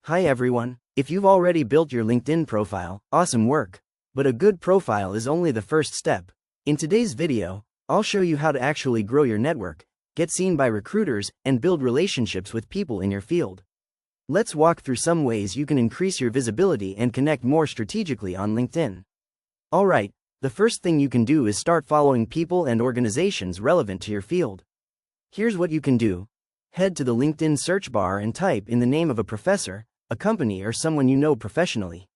Hi everyone, if you've already built your LinkedIn profile, awesome work. But a good profile is only the first step. In today's video, I'll show you how to actually grow your network, get seen by recruiters, and build relationships with people in your field. Let's walk through some ways you can increase your visibility and connect more strategically on LinkedIn. Alright, the first thing you can do is start following people and organizations relevant to your field. Here's what you can do. Head to the LinkedIn search bar and type in the name of a professor, a company, or someone you know professionally.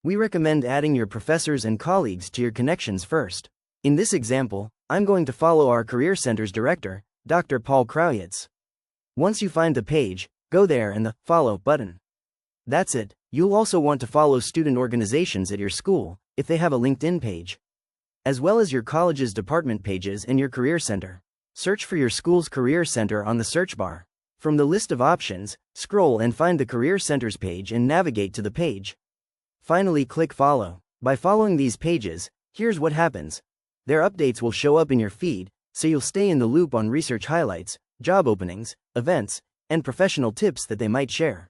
We recommend adding your professors and colleagues to your connections first. In this example, I'm going to follow our Career Center's director, Dr. Paul Krauyitz. Once you find the page, go there and the Follow button. That's it. You'll also want to follow student organizations at your school, if they have a LinkedIn page, as well as your college's department pages and your Career Center. Search for your school's Career Center on the search bar. From the list of options, scroll and find the Career Center's page and navigate to the page. Finally, click Follow. By following these pages, here's what happens. Their updates will show up in your feed, so you'll stay in the loop on research highlights, job openings, events, and professional tips that they might share.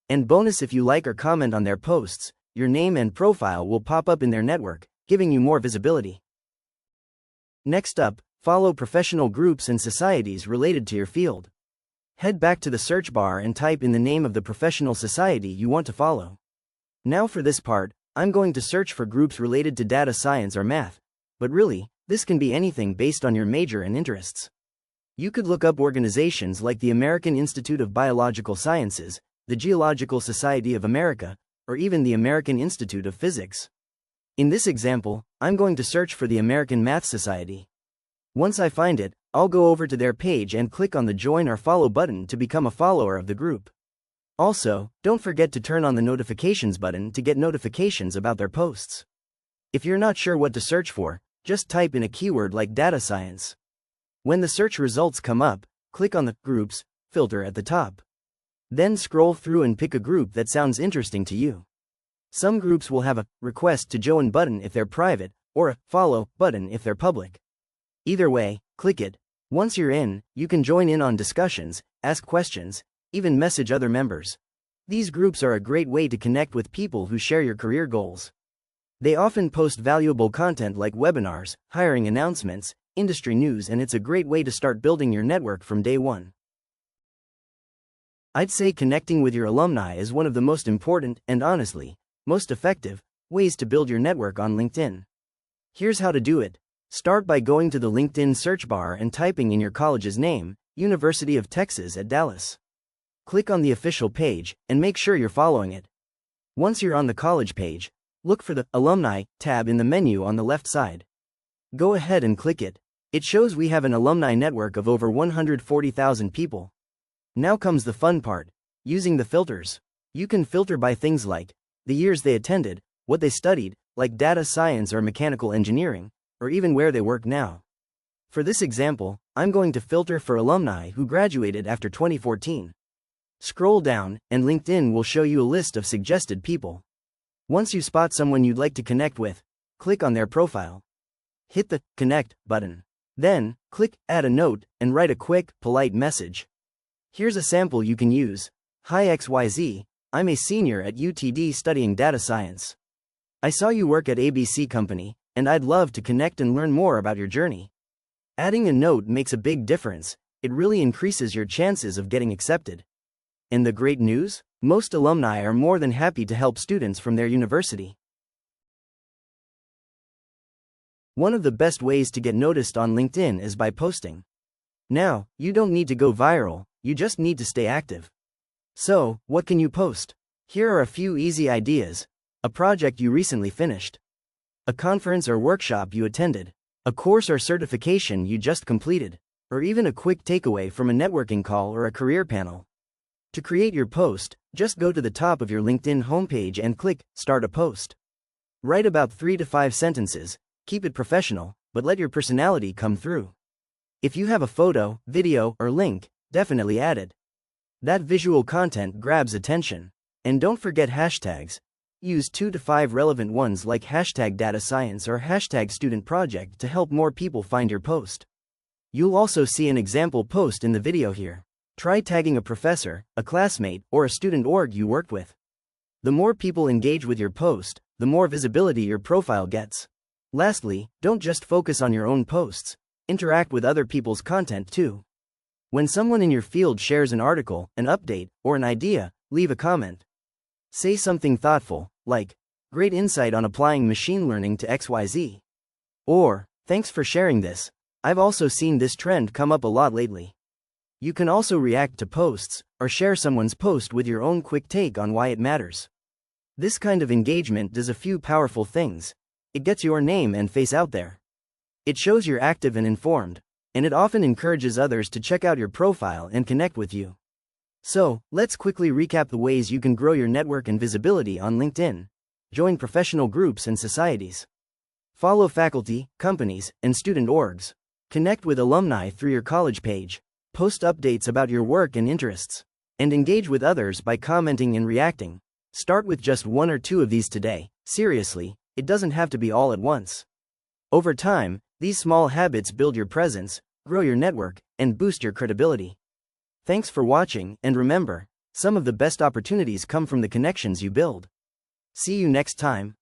And bonus, if you like or comment on their posts, your name and profile will pop up in their network, giving you more visibility. Next up, follow professional groups and societies related to your field. Head back to the search bar and type in the name of the professional society you want to follow. Now for this part, I'm going to search for groups related to data science or math. But really, this can be anything based on your major and interests. You could look up organizations like the American Institute of Biological Sciences, the Geological Society of America, or even the American Institute of Physics. In this example, I'm going to search for the American Math Society. Once I find it, I'll go over to their page and click on the Join or Follow button to become a follower of the group. Also, don't forget to turn on the notifications button to get notifications about their posts. If you're not sure what to search for, just type in a keyword like data science. When the search results come up, click on the Groups filter at the top. Then scroll through and pick a group that sounds interesting to you. Some groups will have a Request to Join button if they're private, or a Follow button if they're public. Either way, click it. Once you're in, you can join in on discussions, ask questions, even message other members. These groups are a great way to connect with people who share your career goals. They often post valuable content like webinars, hiring announcements, industry news, and it's a great way to start building your network from day one. I'd say connecting with your alumni is one of the most important and, honestly, most effective ways to build your network on LinkedIn. Here's how to do it. Start by going to the LinkedIn search bar and typing in your college's name, University of Texas at Dallas. Click on the official page, and make sure you're following it. Once you're on the college page, look for the Alumni tab in the menu on the left side. Go ahead and click it. It shows we have an alumni network of over 140,000 people. Now comes the fun part, using the filters. You can filter by things like the years they attended, what they studied, like data science or mechanical engineering, or even where they work now. For this example, I'm going to filter for alumni who graduated after 2014. Scroll down, and LinkedIn will show you a list of suggested people. Once you spot someone you'd like to connect with, click on their profile. Hit the Connect button. Then, click Add a Note and write a quick, polite message. Here's a sample you can use. Hi XYZ, I'm a senior at UTD studying data science. I saw you work at ABC Company, and I'd love to connect and learn more about your journey. Adding a note makes a big difference. It really increases your chances of getting accepted. And the great news? Most alumni are more than happy to help students from their university. One of the best ways to get noticed on LinkedIn is by posting. Now, you don't need to go viral, you just need to stay active. So, what can you post? Here are a few easy ideas. A project you recently finished. A conference or workshop you attended. A course or certification you just completed. Or even a quick takeaway from a networking call or a career panel. To create your post, just go to the top of your LinkedIn homepage and click Start a Post. Write about 3 to 5 sentences, keep it professional, but let your personality come through. If you have a photo, video, or link, definitely add it. That visual content grabs attention. And don't forget hashtags. Use 2 to 5 relevant ones like hashtag data science or hashtag student project to help more people find your post. You'll also see an example post in the video here. Try tagging a professor, a classmate, or a student org you worked with. The more people engage with your post, the more visibility your profile gets. Lastly, don't just focus on your own posts. Interact with other people's content too. When someone in your field shares an article, an update, or an idea, leave a comment. Say something thoughtful, like, "Great insight on applying machine learning to XYZ." Or, "Thanks for sharing this. I've also seen this trend come up a lot lately." You can also react to posts, or share someone's post with your own quick take on why it matters. This kind of engagement does a few powerful things. It gets your name and face out there. It shows you're active and informed, and it often encourages others to check out your profile and connect with you. So, let's quickly recap the ways you can grow your network and visibility on LinkedIn. Join professional groups and societies. Follow faculty, companies, and student orgs. Connect with alumni through your college page. Post updates about your work and interests. And engage with others by commenting and reacting. Start with just one or two of these today. Seriously, it doesn't have to be all at once. Over time, these small habits build your presence, grow your network, and boost your credibility. Thanks for watching, and remember, some of the best opportunities come from the connections you build. See you next time.